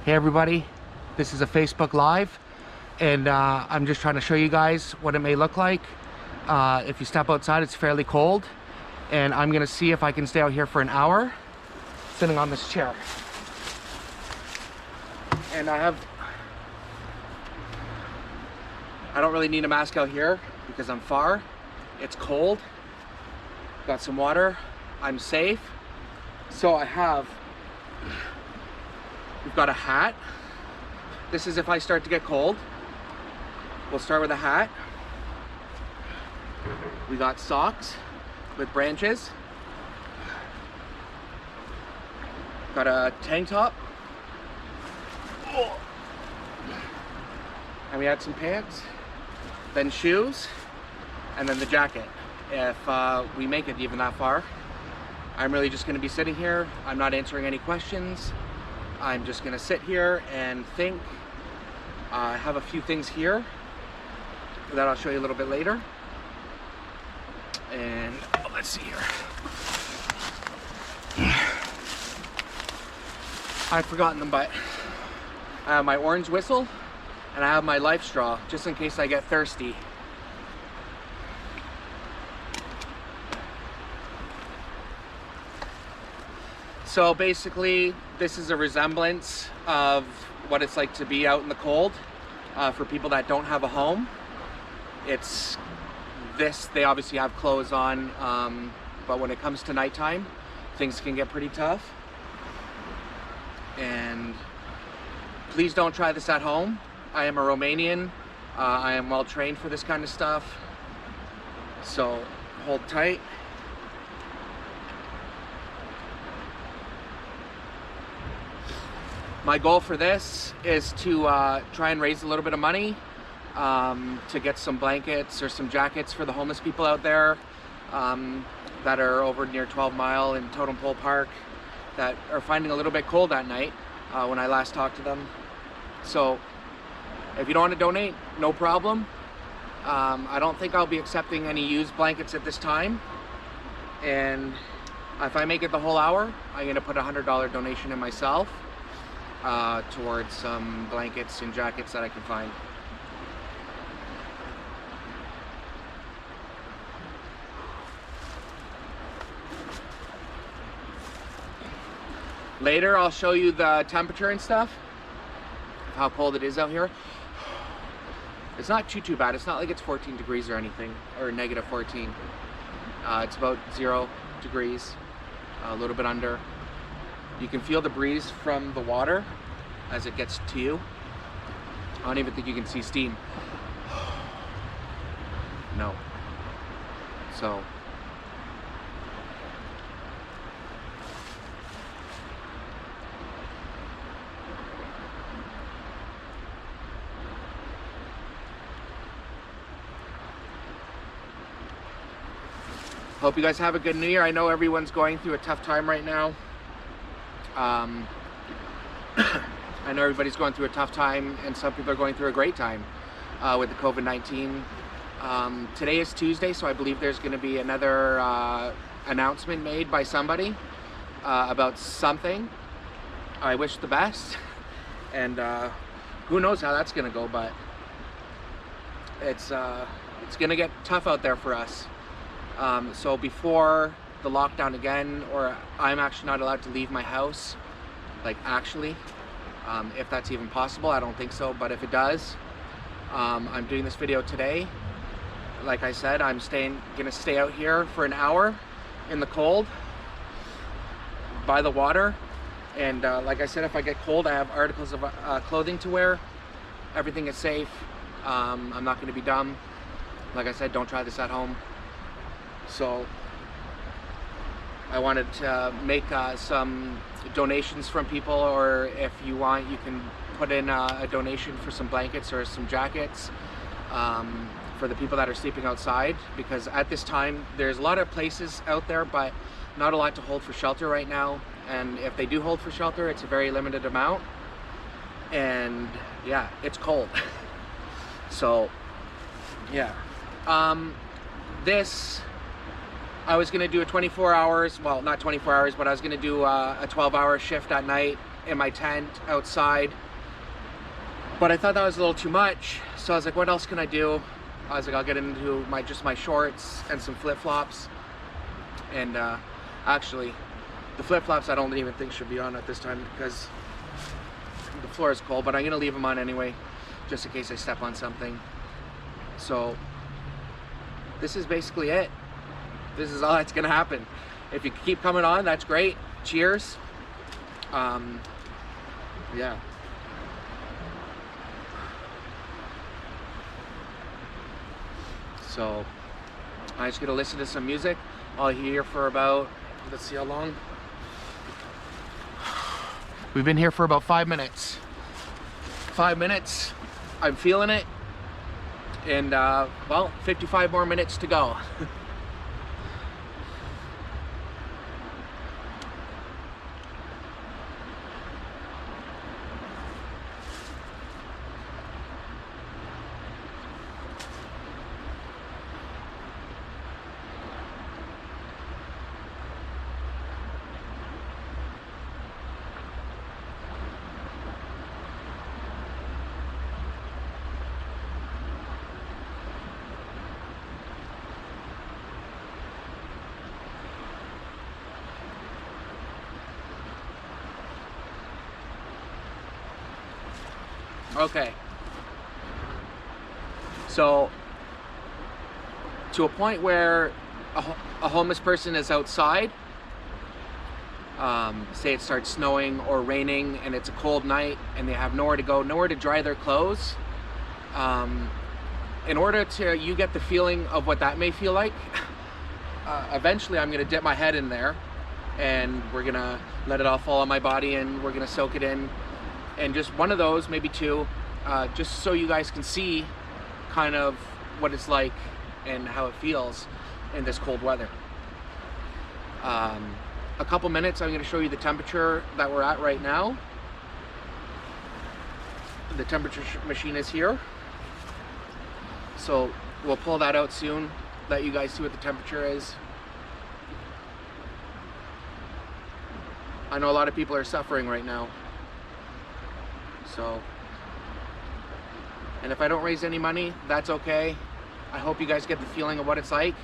Hey everybody, this is a Facebook Live, and I'm just trying to show you guys what it may look like. If you step outside, it's fairly cold, and I'm gonna see if I can stay out here for an hour, sitting on this chair. And I don't really need a mask out here because I'm far. It's cold, got some water, I'm safe. So we've got a hat. This is if I start to get cold. We'll start with a hat. We got socks with branches. Got a tank top. And we had some pants, then shoes, and then the jacket. If we make it even that far, I'm really just gonna be sitting here. I'm not answering any questions. I'm just gonna sit here and think. I have a few things here that I'll show you a little bit later. And let's see here. I've forgotten them, but I have my orange whistle and I have my life straw just in case I get thirsty. So basically, this is a resemblance of what it's like to be out in the cold for people that don't have a home. It's this, they obviously have clothes on, but when it comes to nighttime, things can get pretty tough. And please don't try this at home. I am a Romanian. I am well trained for this kind of stuff. So hold tight. My goal for this is to try and raise a little bit of money to get some blankets or some jackets for the homeless people out there that are over near 12 Mile in Totem Pole Park that are finding a little bit cold at night when I last talked to them. So if you don't want to donate, no problem. I don't think I'll be accepting any used blankets at this time. And if I make it the whole hour, I'm gonna put a $100 donation in myself towards some blankets and jackets that I can find. Later, I'll show you the temperature and stuff, how cold it is out here. It's not too bad. It's not like it's 14 degrees or anything, or negative 14. It's about 0 degrees, a little bit under. You can feel the breeze from the water as it gets to you. I don't even think you can see steam. No. So. Hope you guys have a good New Year. I know everyone's going through a tough time right now. I know everybody's going through a tough time, and some people are going through a great time with the COVID-19. Today is Tuesday, so I believe there's going to be another announcement made by somebody about something. I wish the best, and who knows how that's going to go, but it's going to get tough out there for us. So before the lockdown again, or I'm actually not allowed to leave my house, like actually, if that's even possible. I don't think so, but if it does, I'm doing this video today. Like I said, I'm gonna stay out here for an hour in the cold by the water, and like I said, if I get cold, I have articles of clothing to wear. Everything is safe. I'm not gonna be dumb. Like I said, don't try this at home. So I wanted to make some donations from people, or if you want, you can put in a donation for some blankets or some jackets for the people that are sleeping outside, because at this time there's a lot of places out there, but not a lot to hold for shelter right now. And if they do hold for shelter, it's a very limited amount, and yeah, it's cold. So yeah, this I was gonna do a 24 hours, well, not 24 hours, but I was gonna do a 12-hour shift at night in my tent outside, but I thought that was a little too much. So I was like, what else can I do? I was like, I'll get into just my shorts and some flip-flops. And actually, the flip-flops I don't even think should be on at this time because the floor is cold, but I'm gonna leave them on anyway, just in case I step on something. So this is basically it. This is all that's gonna happen. If you keep coming on, that's great. Cheers. Yeah. So I'm just gonna listen to some music. I'll be here for about, let's see how long. We've been here for about 5 minutes. 5 minutes. I'm feeling it. And well, 55 more minutes to go. Okay, so to a point where a homeless person is outside, say it starts snowing or raining and it's a cold night and they have nowhere to go, nowhere to dry their clothes, in order to you get the feeling of what that may feel like, eventually I'm gonna dip my head in there and we're gonna let it all fall on my body and we're gonna soak it in. And just one of those, maybe two, just so you guys can see kind of what it's like and how it feels in this cold weather. A couple minutes, I'm going to show you the temperature that we're at right now. The temperature machine is here. So we'll pull that out soon, let you guys see what the temperature is. I know a lot of people are suffering right now. So, and if I don't raise any money, that's okay. I hope you guys get the feeling of what it's like,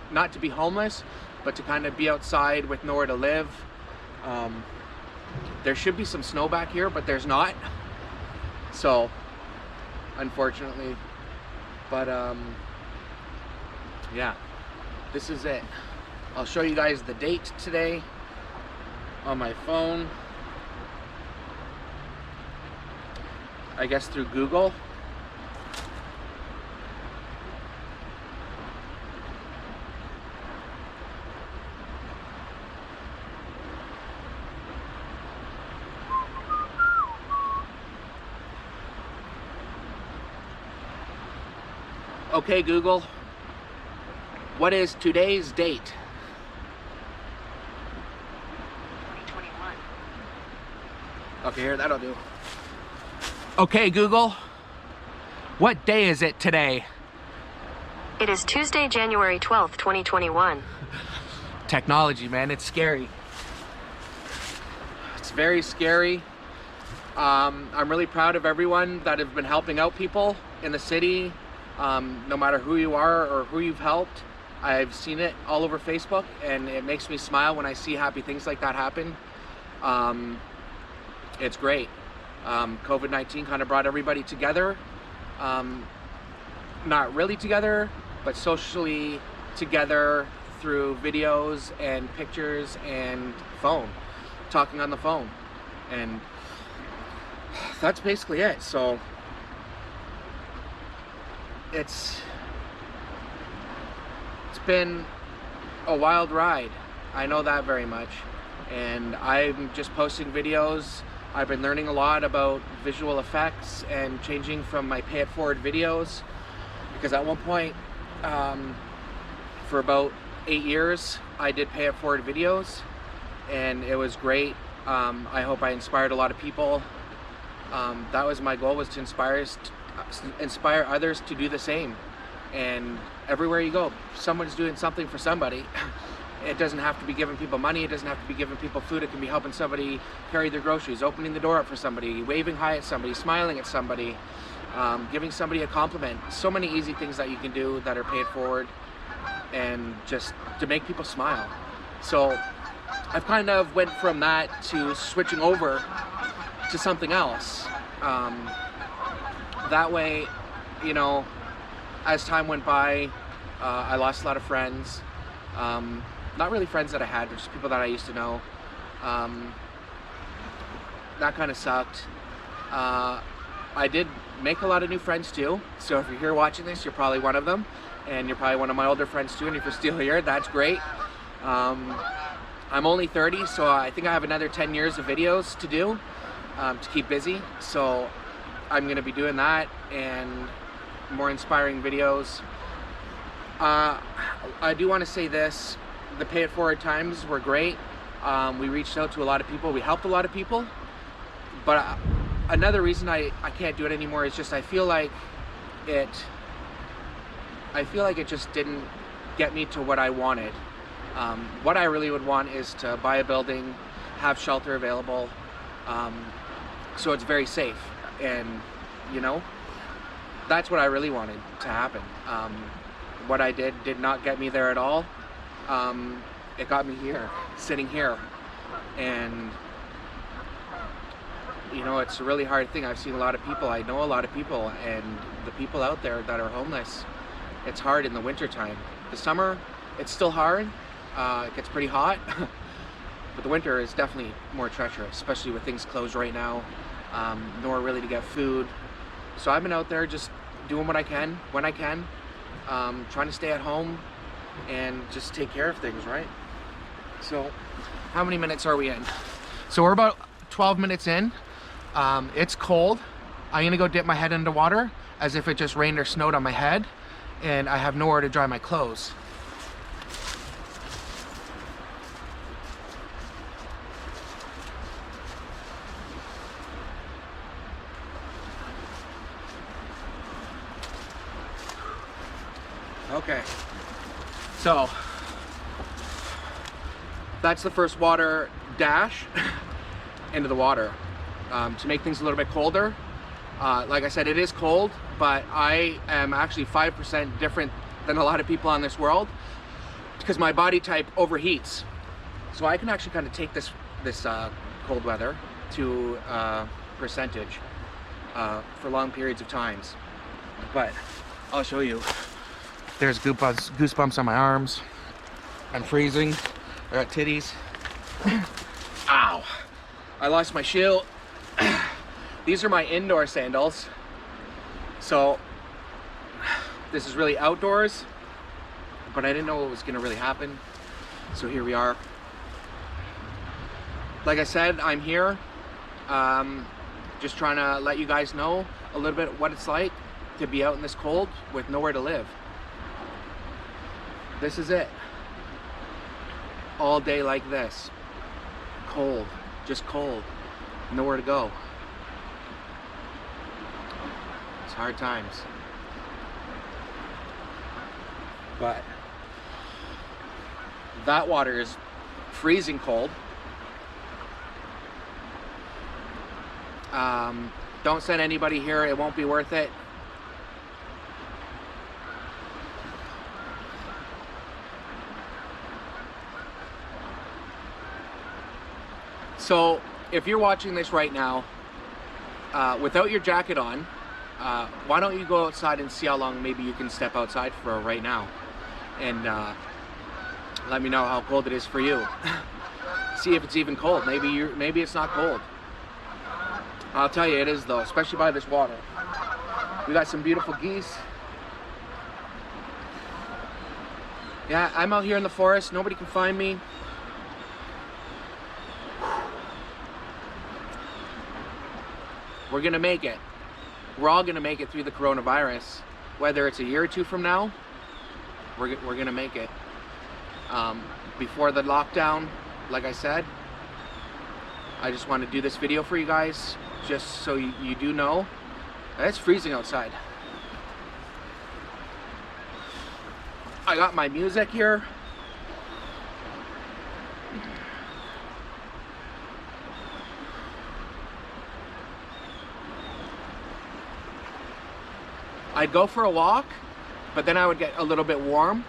not to be homeless, but to kind of be outside with nowhere to live. There should be some snow back here, but there's not. So, unfortunately, but yeah, this is it. I'll show you guys the date today on my phone. I guess through Google. Okay, Google, what is today's date? 2021. Okay, here, that'll do. Okay, Google, what day is it today? It is Tuesday, January 12th, 2021. Technology, man, it's scary. It's very scary. I'm really proud of everyone that have been helping out people in the city, no matter who you are or who you've helped. I've seen it all over Facebook and it makes me smile when I see happy things like that happen. It's great. COVID-19 kind of brought everybody together, not really together, but socially together through videos and pictures and phone, talking on the phone. And that's basically it. So it's been a wild ride. I know that very much. And I'm just posting videos. I've been learning a lot about visual effects and changing from my pay it forward videos, because at one point, for about 8 years, I did pay it forward videos and it was great. I hope I inspired a lot of people. That was my goal, was to inspire others to do the same. And everywhere you go, someone's doing something for somebody. It doesn't have to be giving people money, it doesn't have to be giving people food, it can be helping somebody carry their groceries, opening the door up for somebody, waving hi at somebody, smiling at somebody, giving somebody a compliment. So many easy things that you can do that are paid forward and just to make people smile. So I've kind of went from that to switching over to something else. That way, you know, as time went by, I lost a lot of friends. Not really friends that I had, but just people that I used to know. That kind of sucked. I did make a lot of new friends too. So if you're here watching this, you're probably one of them. And you're probably one of my older friends too. And if you're still here, that's great. I'm only 30, so I think I have another 10 years of videos to do to keep busy. So I'm gonna be doing that and more inspiring videos. I do want to say this, the Pay It Forward times were great. We reached out to a lot of people, we helped a lot of people, but another reason I can't do it anymore is just I feel like it just didn't get me to what I wanted. What I really would want is to buy a building, have shelter available, so it's very safe, and you know, that's what I really wanted to happen. What I did not get me there at all. It got me here, sitting here, and you know, it's a really hard thing. I've seen a lot of people, I know a lot of people, and the people out there that are homeless, it's hard in the winter time. The summer, it's still hard. It gets pretty hot, but the winter is definitely more treacherous, especially with things closed right now. Nowhere really to get food. So I've been out there just doing what I can, when I can, trying to stay at home and just take care of things, right? So how many minutes are we in? So we're about 12 minutes in. It's cold. I'm gonna go dip my head into water as if it just rained or snowed on my head, and I have nowhere to dry my clothes. Okay, so that's the first water dash into the water to make things a little bit colder. Like I said, it is cold, but I am actually 5% different than a lot of people on this world because my body type overheats. So I can actually kind of take this cold weather to percentage for long periods of times. But I'll show you. There's goosebumps on my arms. I'm freezing. I got titties. Ow! I lost my shoe. These are my indoor sandals. So this is really outdoors, but I didn't know what was gonna really happen. So here we are. Like I said, I'm here. Just trying to let you guys know a little bit what it's like to be out in this cold with nowhere to live. This is it. All day like this. Cold, just cold. Nowhere to go. It's hard times. But that water is freezing cold. Don't send anybody here, it won't be worth it. So if you're watching this right now without your jacket on, why don't you go outside and see how long maybe you can step outside for right now, and let me know how cold it is for you. See if it's even cold. Maybe it's not cold. I'll tell you it is though, especially by this water. We got some beautiful geese. Yeah, I'm out here in the forest. Nobody can find me. We're gonna make it. We're all gonna make it through the coronavirus. Whether it's a year or two from now, we're gonna make it. Before the lockdown, like I said, I just want to do this video for you guys, just so you do know. It's freezing outside. I got my music here. I'd go for a walk, but then I would get a little bit warm,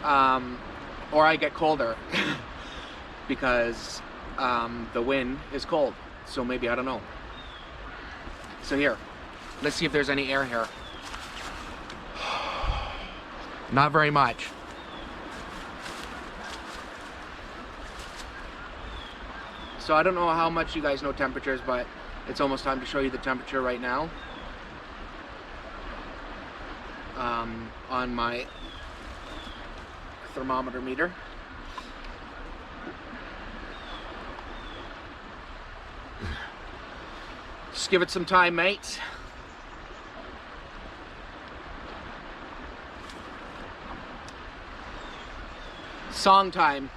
or I get colder because the wind is cold. So maybe, I don't know. So here, let's see if there's any air here. Not very much. So I don't know how much you guys know temperatures, but it's almost time to show you the temperature right now on my thermometer meter. Just give it some time, mates. Song time.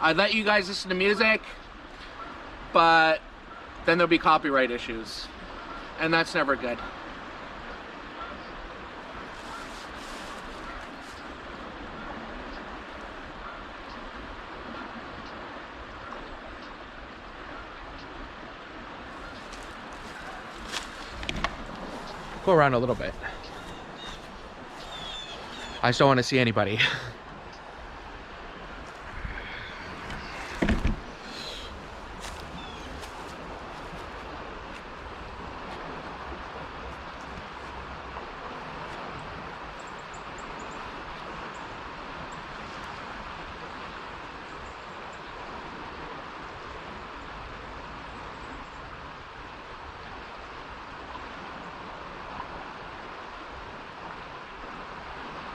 I'd let you guys listen to music, but then there'll be copyright issues, and that's never good. Go around a little bit. I just don't want to see anybody.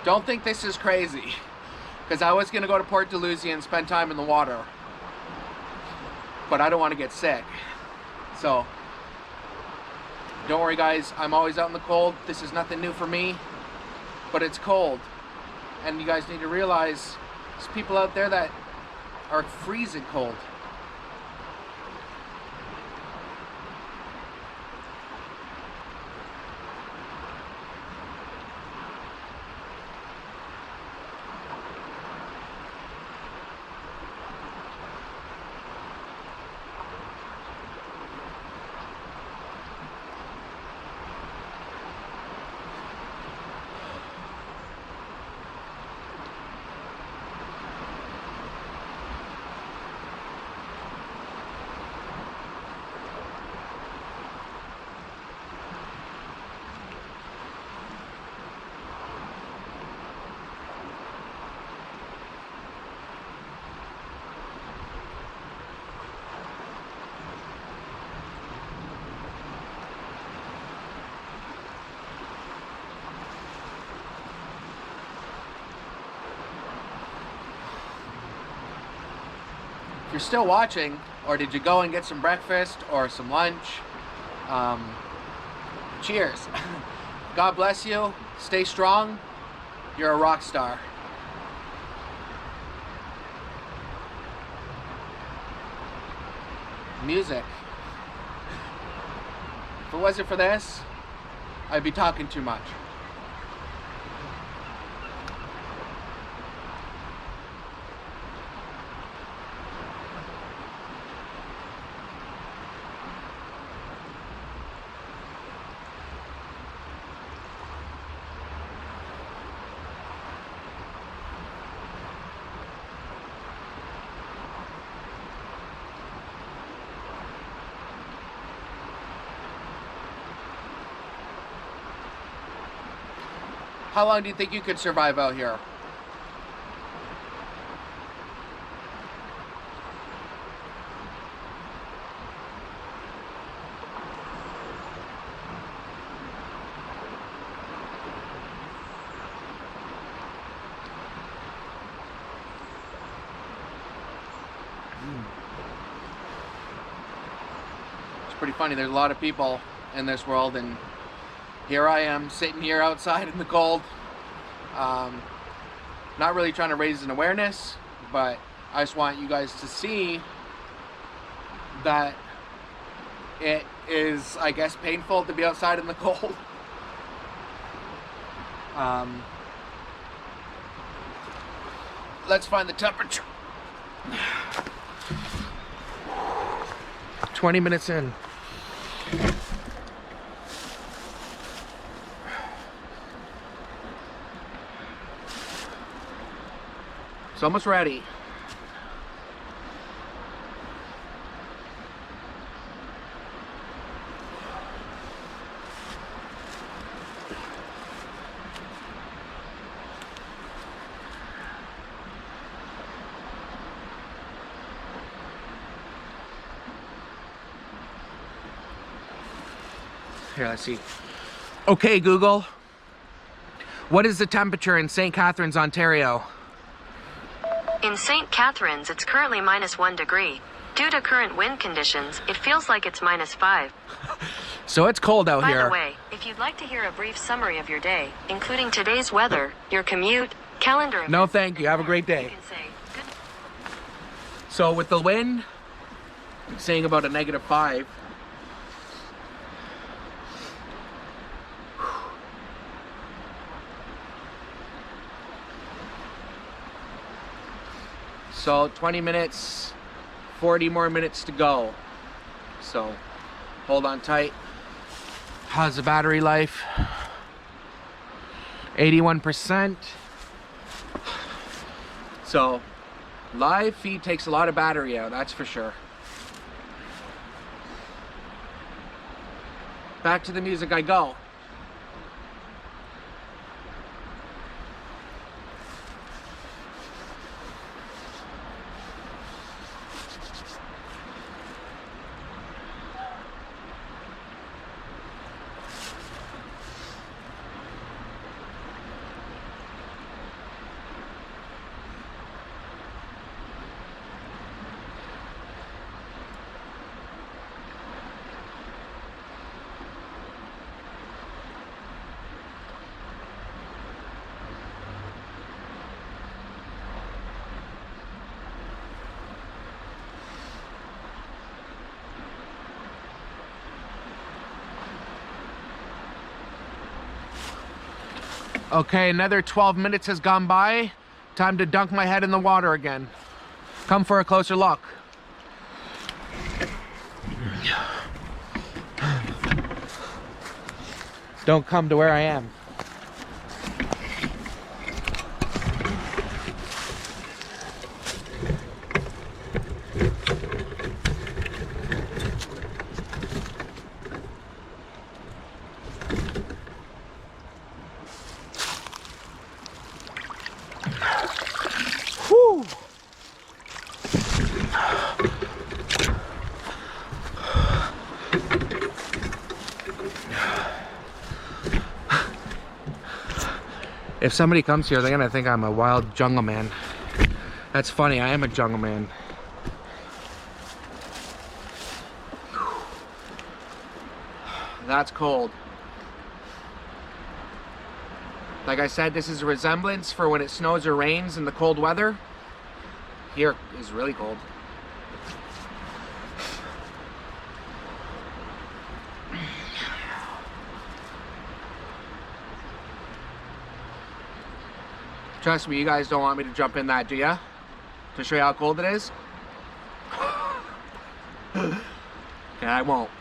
Don't think this is crazy, because I was going to go to Port Dalhousie and spend time in the water, but I don't want to get sick. So, don't worry guys, I'm always out in the cold. This is nothing new for me, but it's cold. And you guys need to realize there's people out there that are freezing cold. If you're still watching, or did you go and get some breakfast or some lunch, cheers. God bless you. Stay strong. You're a rock star. Music. If it wasn't for this, I'd be talking too much. How long do you think you could survive out here? pretty funny. There's a lot of people in this world, and here I am sitting here outside in the cold. Not really trying to raise an awareness, but I just want you guys to see that it is, I guess, painful to be outside in the cold. Let's find the temperature. 20 minutes in. It's almost ready. Here, let's see. Okay, Google. What is the temperature in St. Catharines, Ontario? In St. Catharines, it's currently -1 degree. Due to current wind conditions, it feels like it's -5. So it's cold out here. By the way, if you'd like to hear a brief summary of your day, including today's weather, your commute, calendar of No, thank you. Have a great you day. can say good. So with the wind saying about a -5, so 20 minutes, 40 more minutes to go. So hold on tight. How's the battery life? 81%. So live feed takes a lot of battery out, that's for sure. Back to the music I go. Okay, another 12 minutes has gone by. Time to dunk my head in the water again. Come for a closer look. Don't come to where I am. Whew. If somebody comes here, they're gonna think I'm a wild jungle man. That's funny, I am a jungle man. That's cold. Like I said, this is a resemblance for when it snows or rains in the cold weather. Here is really cold. Trust me, you guys don't want me to jump in that, do ya? To show you how cold it is? Okay, I won't.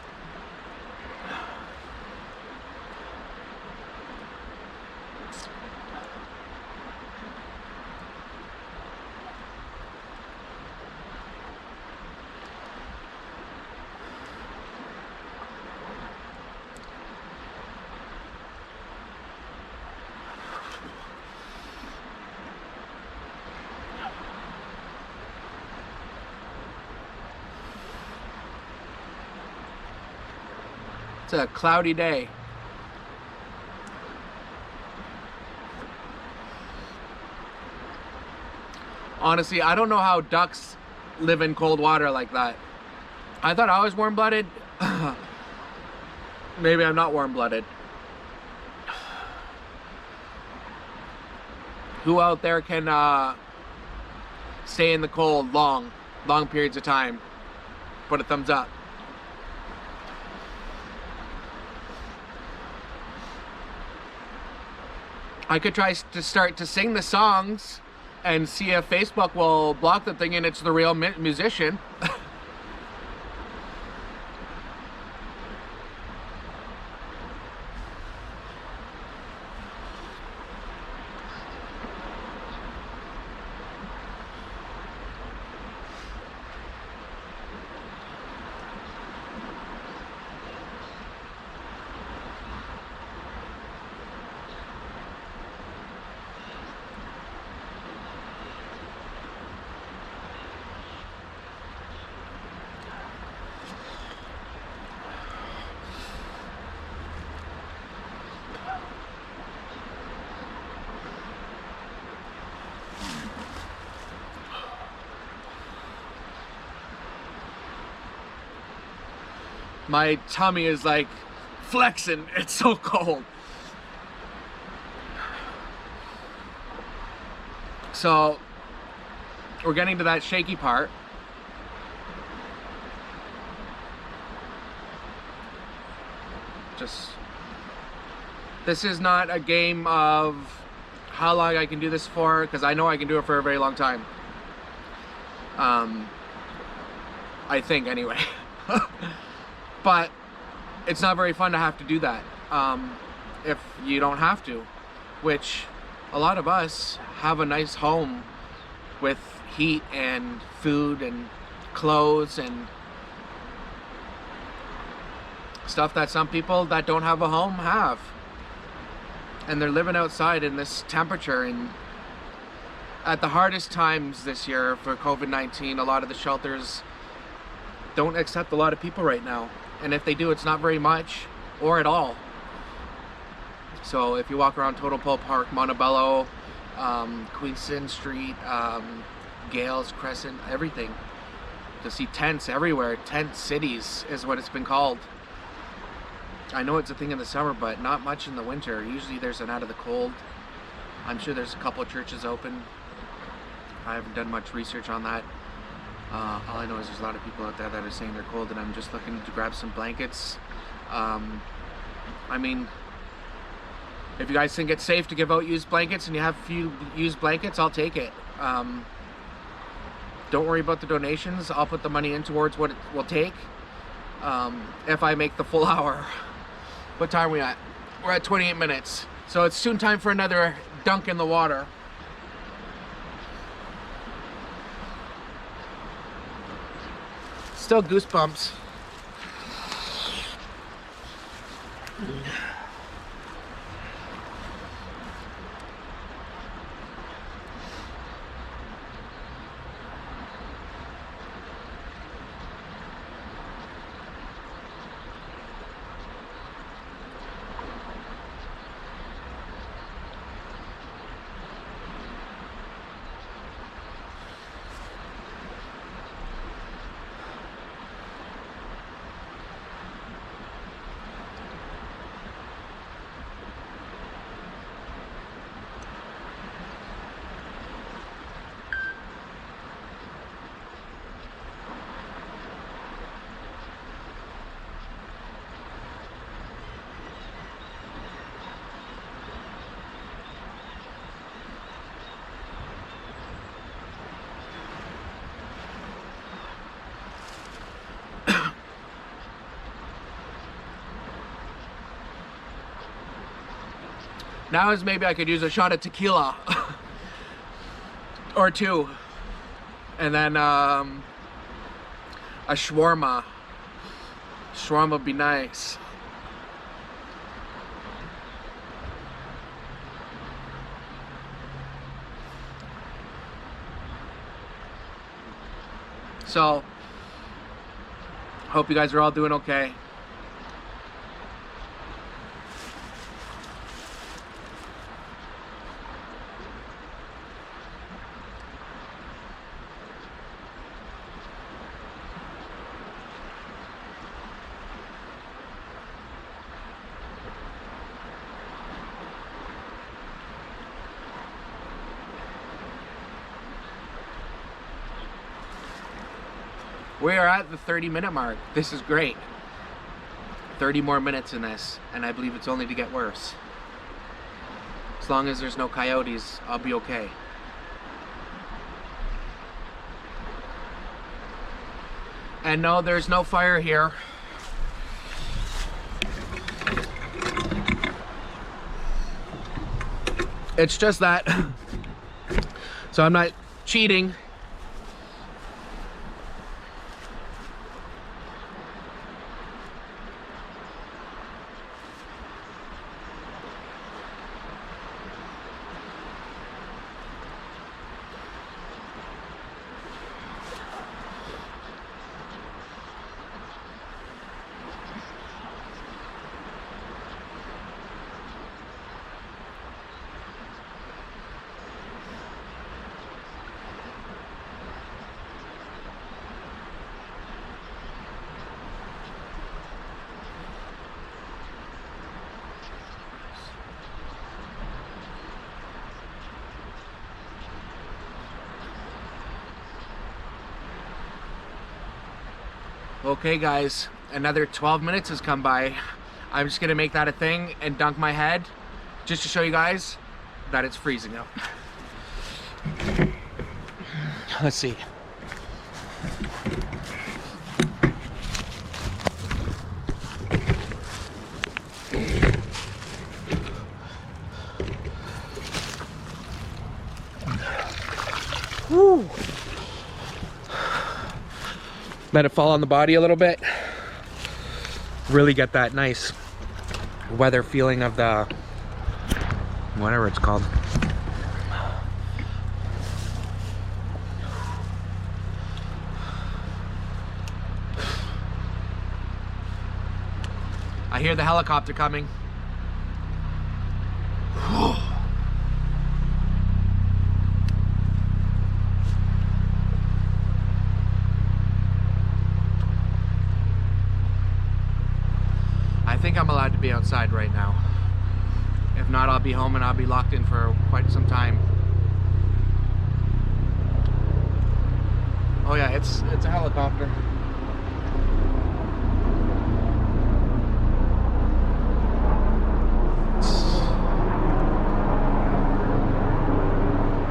It's a cloudy day. Honestly, I don't know how ducks live in cold water like that. I thought I was warm-blooded. Maybe I'm not warm-blooded. Who out there can stay in the cold long periods of time? Put a thumbs up. I could try to start to sing the songs and see if Facebook will block the thing and it's the real musician. My tummy is like flexing. It's so cold. So we're getting to that shaky part. This is not a game of how long I can do this for, because I know I can do it for a very long time. I think anyway. But it's not very fun to have to do that if you don't have to, which a lot of us have a nice home with heat and food and clothes and stuff that some people that don't have a home have. And they're living outside in this temperature. And at the hardest times this year for COVID-19, a lot of the shelters don't accept a lot of people right now. And if they do, it's not very much or at all. So if you walk around Totem Pole Park, Montebello, Queenston Street, Gales Crescent, everything, to see tents everywhere. Tent cities is what it's been called. I know it's a thing in the summer, but not much in the winter. Usually there's an out of the cold. I'm sure there's a couple of churches open. I haven't done much research on that. All I know is there's a lot of people out there that are saying they're cold, and I'm just looking to grab some blankets. I mean, if you guys think it's safe to give out used blankets and you have a few used blankets, I'll take it. Don't worry about the donations. I'll put the money in towards what it will take if I make the full hour. What time are we at? We're at 28 minutes. So it's soon time for another dunk in the water. Still goosebumps. Now is maybe I could use a shot of tequila or two, and then a shawarma. Shawarma would be nice. So, hope you guys are all doing okay. We are at the 30-minute mark. This is great. 30 more minutes in this, and I believe it's only to get worse. As long as there's no coyotes, I'll be okay. And no, there's no fire here. It's just that. So I'm not cheating. Okay guys, another 12 minutes has come by. I'm just gonna make that a thing and dunk my head just to show you guys that it's freezing out. Let's see. Woo. Let it fall on the body a little bit. Really get that nice weather feeling of the, whatever it's called. I hear the helicopter coming. I think I'm allowed to be outside right now. If not, I'll be home and I'll be locked in for quite some time. Oh yeah, it's a helicopter.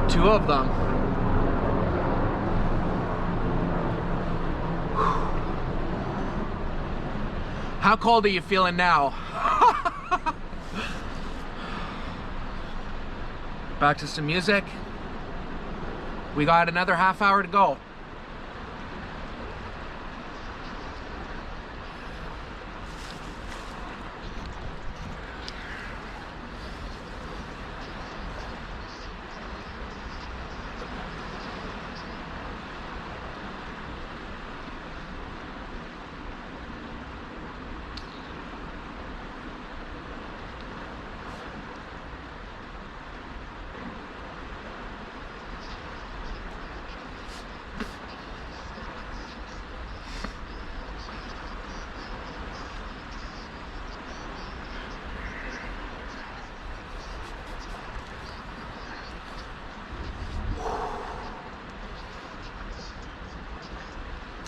Two of them. How cold are you feeling now? Back to some music. We got another half hour to go.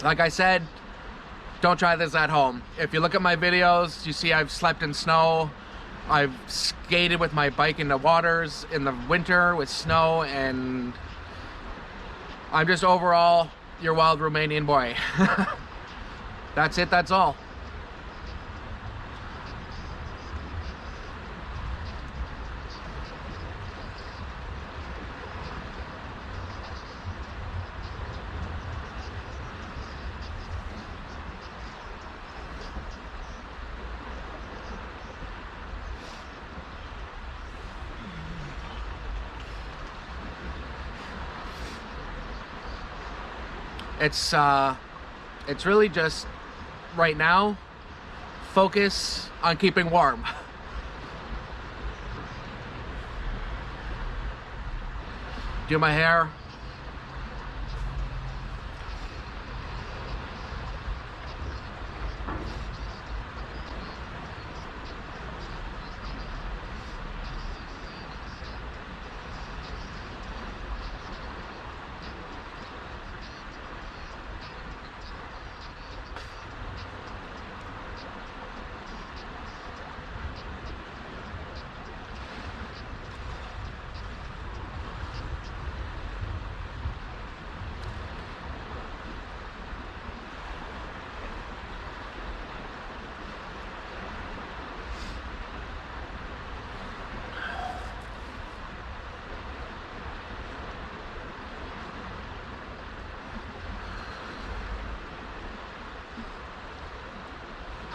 Like I said, don't try this at home. If you look at my videos, you see I've slept in snow. I've skated with my bike in the waters in the winter with snow, and I'm just overall your wild Romanian boy. That's it, that's all. It's really just right now focus on keeping warm. Do my hair.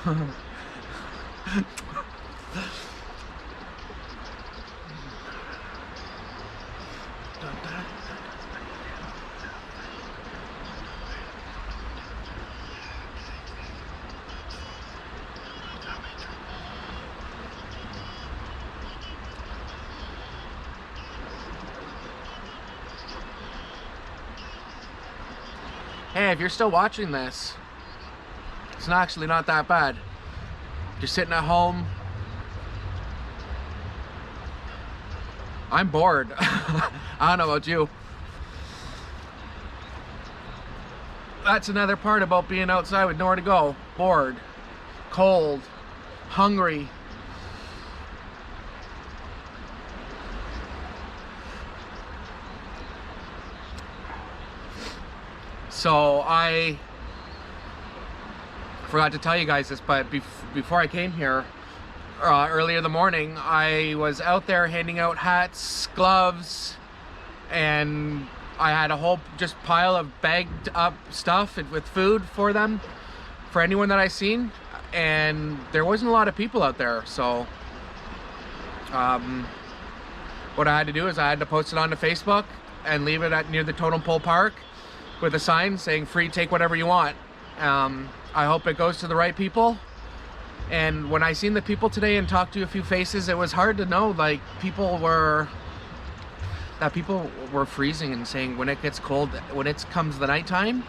Hey, if you're still watching this, it's actually not that bad. You're sitting at home. I'm bored. I don't know about you. That's another part about being outside with nowhere to go. Bored, cold, hungry. So I forgot to tell you guys this, but before I came here, earlier in the morning, I was out there handing out hats, gloves, and I had a whole just pile of bagged up stuff with food for them, for anyone that I seen, and there wasn't a lot of people out there. So what I had to do is I had to post it onto Facebook and leave it near the Totem Pole Park with a sign saying free, take whatever you want. I hope it goes to the right people. And when I seen the people today and talked to a few faces, it was hard to know, like, people were freezing and saying when it gets cold, when it comes the nighttime,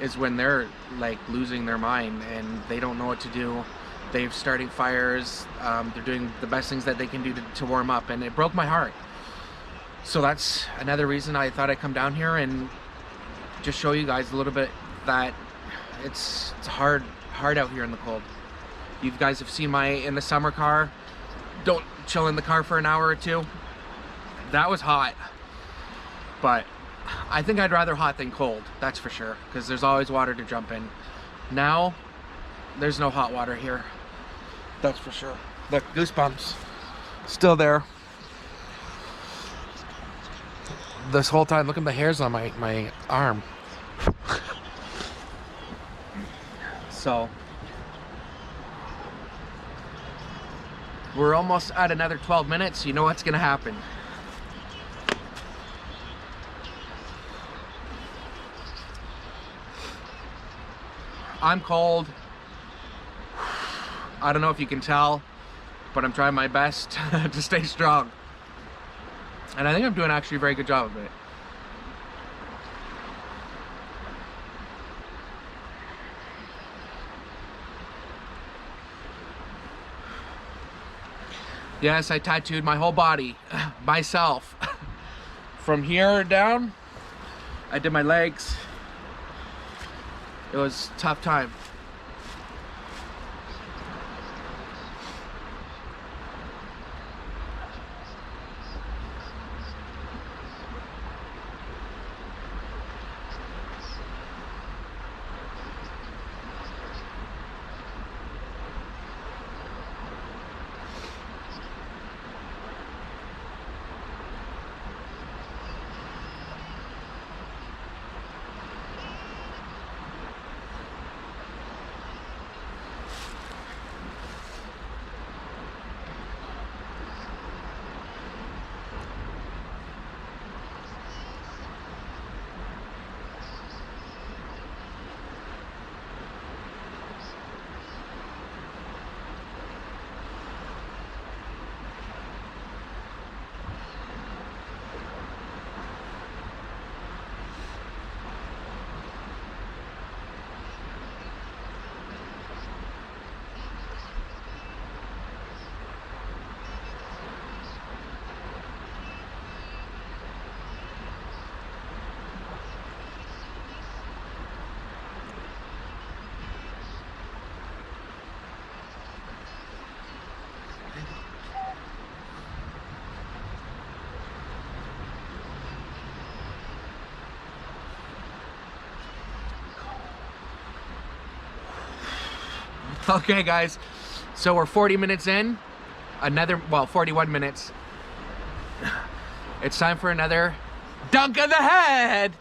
is when they're like losing their mind and they don't know what to do. They're starting fires. They're doing the best things that they can do to warm up, and it broke my heart. So that's another reason I thought I'd come down here and just show you guys a little bit that it's hard out here in the cold. You guys have seen my in the summer car. Don't chill in the car for an hour or two. That was hot, but I think I'd rather hot than cold, that's for sure, because there's always water to jump in. Now there's no hot water here, that's for sure. Look, goosebumps still there this whole time. Look at the hairs on my arm. So we're almost at another 12 minutes. You know what's gonna happen. I'm cold. I don't know if you can tell, but I'm trying my best to stay strong. And I think I'm doing actually a very good job of it. Yes, I tattooed my whole body myself. From here down, I did my legs. It was a tough time. Okay guys, so we're 40 minutes in, 41 minutes. It's time for another dunk of the head.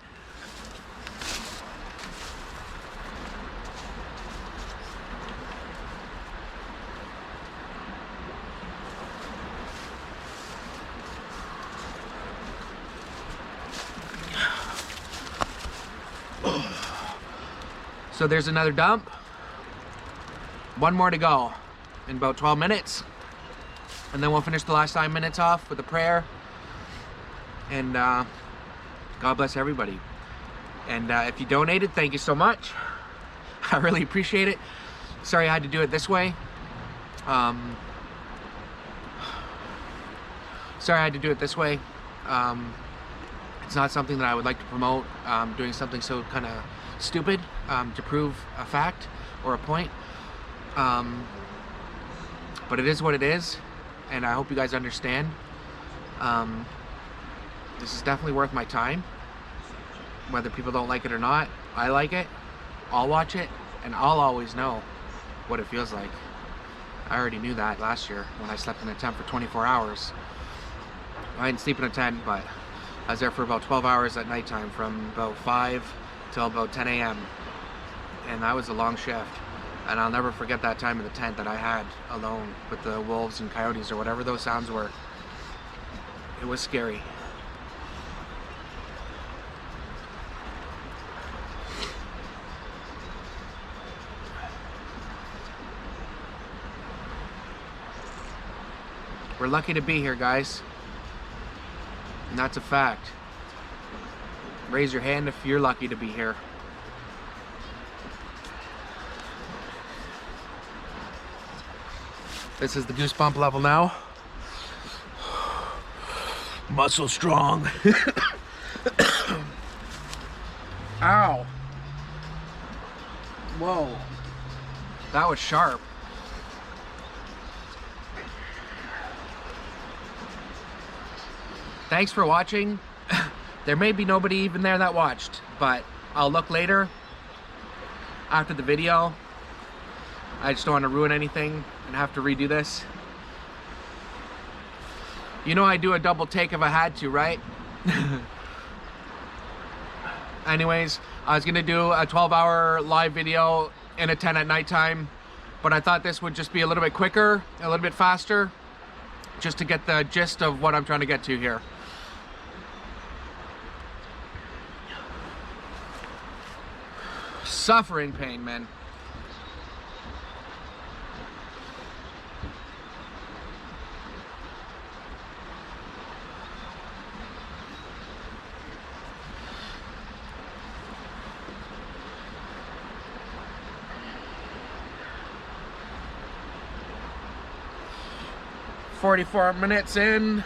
So there's another dump. One more to go in about 12 minutes. And then we'll finish the last 5 minutes off with a prayer. And God bless everybody. And if you donated, thank you so much. I really appreciate it. Sorry I had to do it this way. Sorry I had to do it this way. It's not something that I would like to promote, doing something so kind of stupid to prove a fact or a point. But it is what it is, and I hope you guys understand. This is definitely worth my time. Whether people don't like it or not, I like it. I'll watch it, and I'll always know what it feels like. I already knew that last year when I slept in a tent for 24 hours. I didn't sleep in a tent, but I was there for about 12 hours at nighttime, from about 5 till about 10 a.m. And that was a long shift. And I'll never forget that time in the tent that I had alone with the wolves and coyotes or whatever those sounds were. It was scary. We're lucky to be here, guys. And that's a fact. Raise your hand if you're lucky to be here. This is the goosebump level now. Muscle strong. Ow. Whoa. That was sharp. Thanks for watching. There may be nobody even there that watched, but I'll look later after the video. I just don't want to ruin anything and have to redo this. You know I do a double take if I had to, right? Anyways, I was gonna do a 12-hour live video in a tent at nighttime, but I thought this would just be a little bit quicker, a little bit faster, just to get the gist of what I'm trying to get to here. Suffering pain, man. "44 minutes in.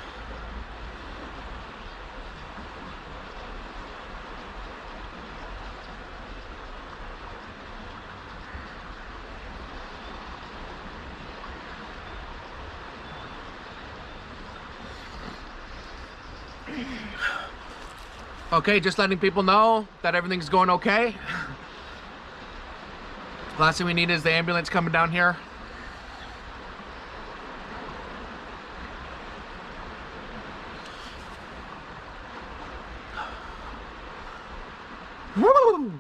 Okay, just letting people know that everything's going okay. Last thing we need is the ambulance coming down here. Woo!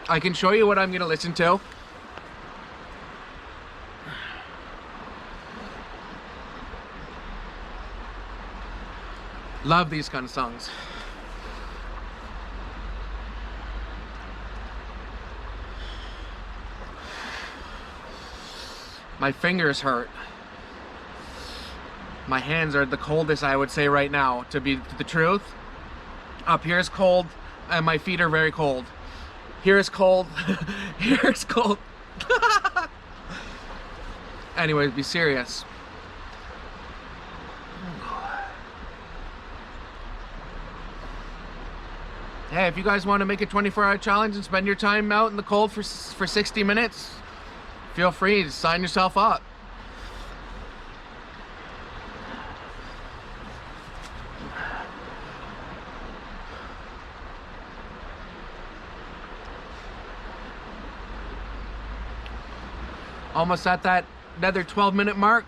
I can show you what I'm gonna listen to. Love these kind of songs. My fingers hurt. My hands are the coldest, I would say right now, to be the truth. Up here is cold, and my feet are very cold. Here is cold. Here is cold. Anyways, be serious. Hey, if you guys want to make a 24-hour challenge and spend your time out in the cold for 60 minutes, feel free to sign yourself up. Almost at that another 12-minute mark.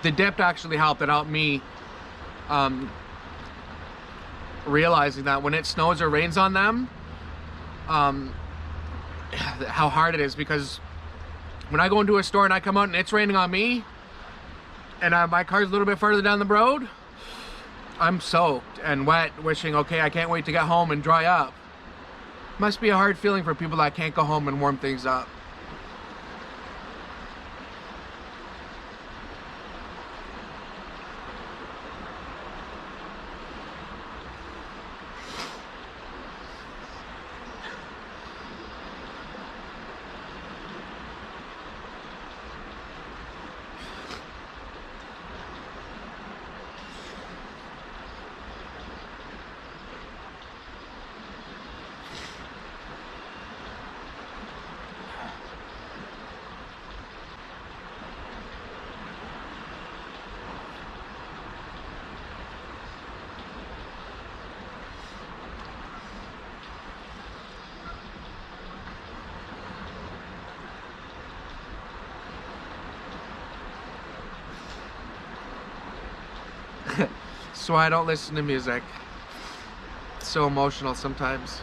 The dip actually helped. It helped me realizing that when it snows or rains on them, how hard it is, because when I go into a store and I come out and it's raining on me and my car's a little bit further down the road, I'm soaked and wet, wishing, okay, I can't wait to get home and dry up. Must be a hard feeling for people that can't go home and warm things up. So I don't listen to music. It's so emotional sometimes.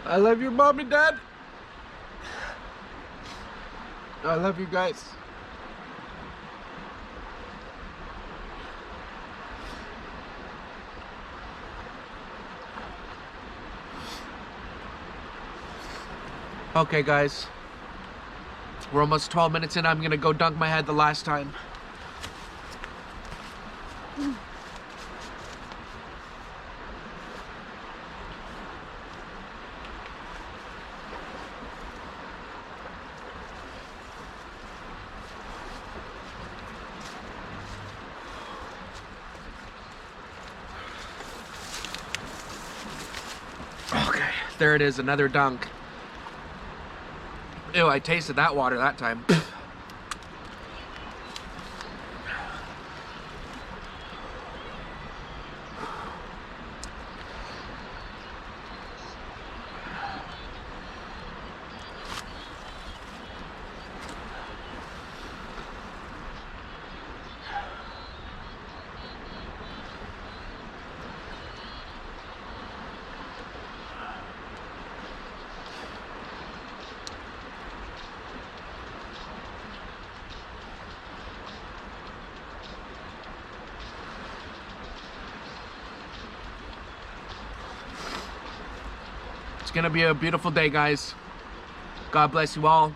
I love you, Mom and Dad. I love you guys. Okay, guys. We're almost 12 minutes in. I'm gonna go dunk my head the last time. Okay, there it is, another dunk. Ew, I tasted that water that time. It's gonna be a beautiful day, guys. God bless you all.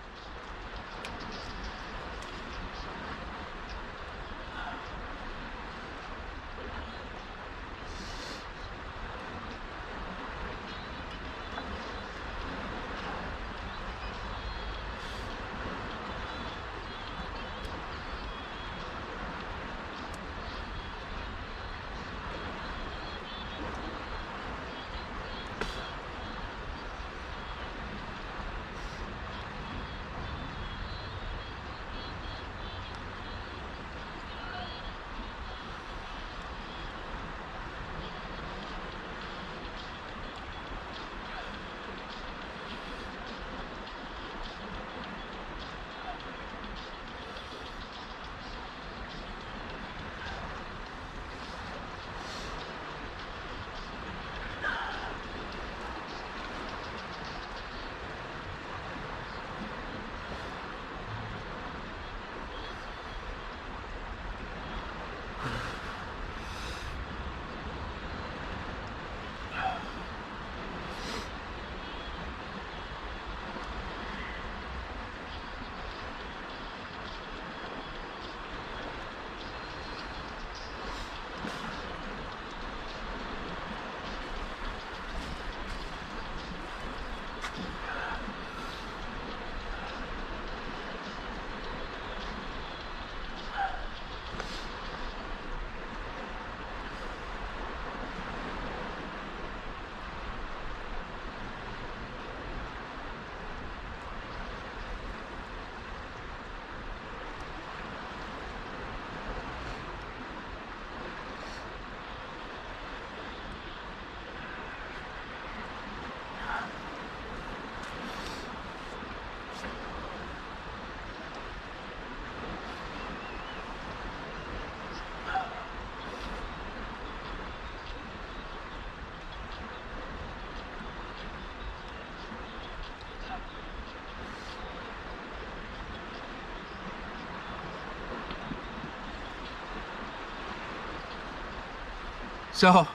So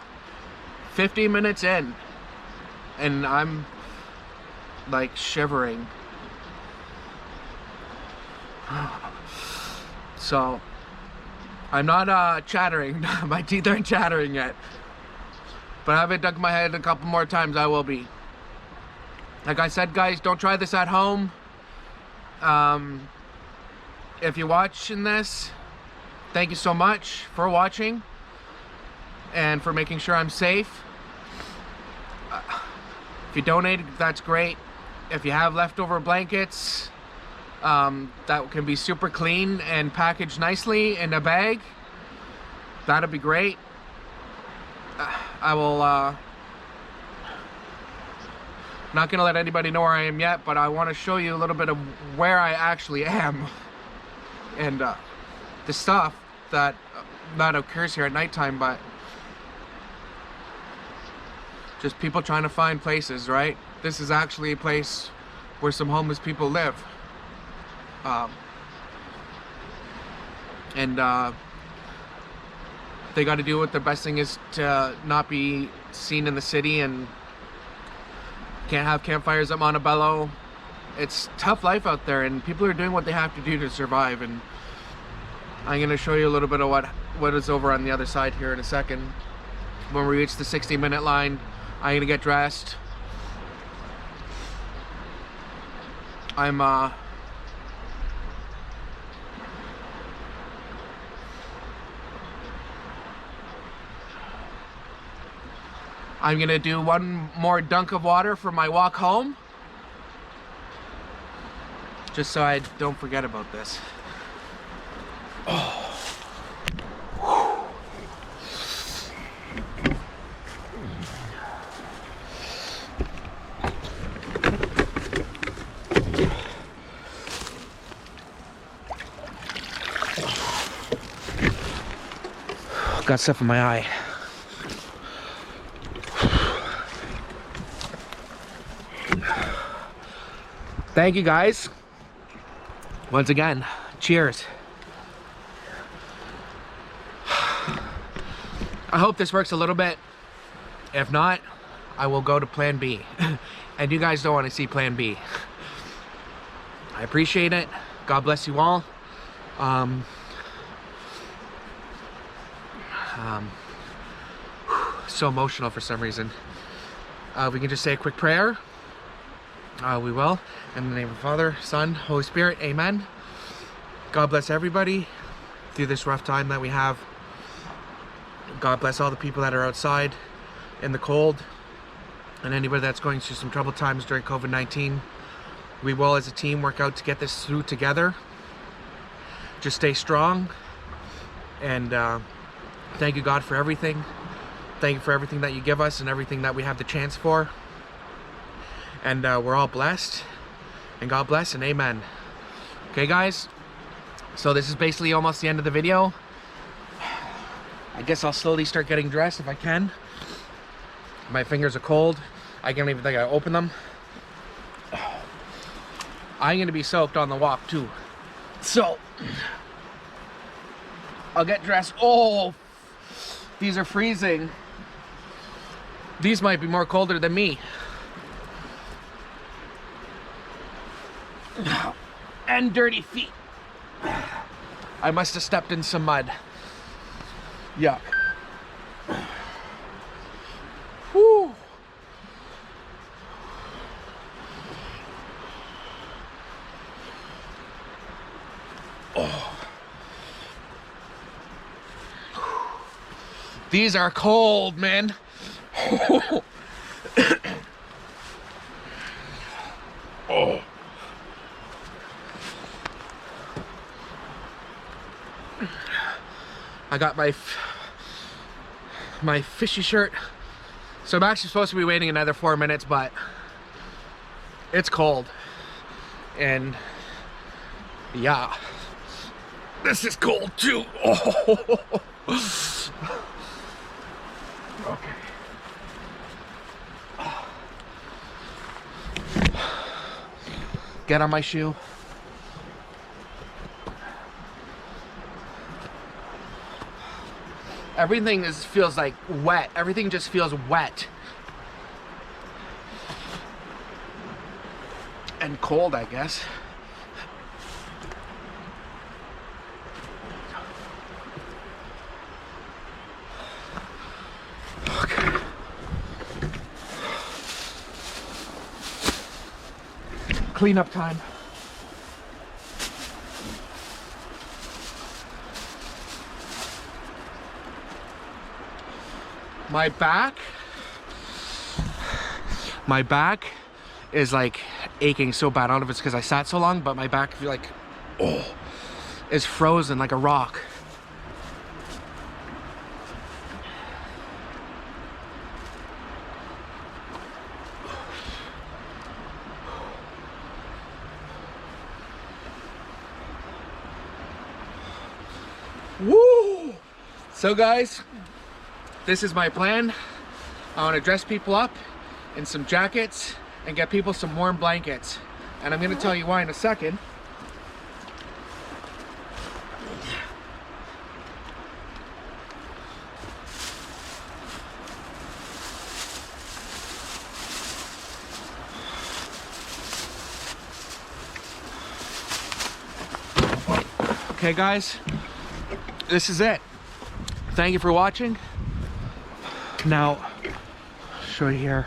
50 minutes in and I'm like shivering. So I'm not chattering. My teeth aren't chattering yet, but I haven't dunked my head a couple more times. I will be. Like I said, guys, don't try this at home. If you're watching this, thank you so much for watching and for making sure I'm safe. If you donated, that's great. If you have leftover blankets, that can be super clean and packaged nicely in a bag, that'd be great. I will not gonna let anybody know where I am yet, but I want to show you a little bit of where I actually am and the stuff that occurs here at nighttime. But just people trying to find places, right? This is actually a place where some homeless people live. They got to do what the best thing is to not be seen in the city, and can't have campfires at Montebello. It's tough life out there, and people are doing what they have to do to survive. And I'm going to show you a little bit of what is over on the other side here in a second. When we reach the 60-minute line, I'm going to get dressed. I'm gonna do one more dunk of water for my walk home, just so I don't forget about this. Oh. Got stuff in my eye. Thank you guys. Once again, cheers. I hope this works a little bit. If not, I will go to plan B. And you guys don't want to see plan B. I appreciate it. God bless you all. So emotional for some reason. We can just say a quick prayer. We will. In the name of the Father, Son, Holy Spirit, amen. God bless everybody through this rough time that we have. God bless all the people that are outside in the cold, and anybody that's going through some troubled times during COVID-19. We will, as a team, work out to get this through together. Just stay strong, and thank you, God, for everything. Thank you for everything that you give us and everything that we have the chance for. And we're all blessed, and God bless, and amen. Okay, guys, so this is basically almost the end of the video. I guess I'll slowly start getting dressed if I can. My fingers are cold. I can't even think I open them. I'm gonna be soaked on the walk too, so I'll get dressed. Oh, these are freezing. These might be more colder than me. And dirty feet. I must have stepped in some mud. Yuck. Whew. Oh. These are cold, man. Oh. I got my fishy shirt. So I'm actually supposed to be waiting another 4 minutes, but it's cold. And yeah, this is cold too. Oh. Okay. Get on my shoe. Everything feels like wet. Everything just feels wet. And cold, I guess. Okay. Cleanup time. My back is like aching so bad. I don't know if it's because I sat so long, but my back like is frozen like a rock. Woo! So guys, this is my plan. I want to dress people up in some jackets and get people some warm blankets. And I'm going to tell you why in a second. Okay guys, this is it. Thank you for watching. Now, show you here.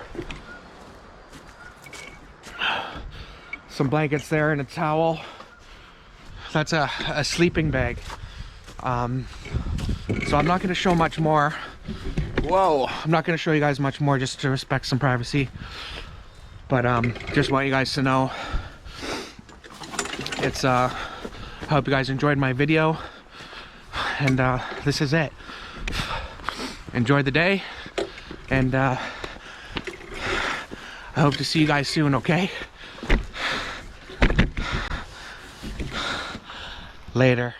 Some blankets there and a towel. That's a sleeping bag. So I'm not going to show much more. Whoa! I'm not going to show you guys much more just to respect some privacy. But just want you guys to know. It's I hope you guys enjoyed my video. And this is it. Enjoy the day. And I hope to see you guys soon, okay? Later.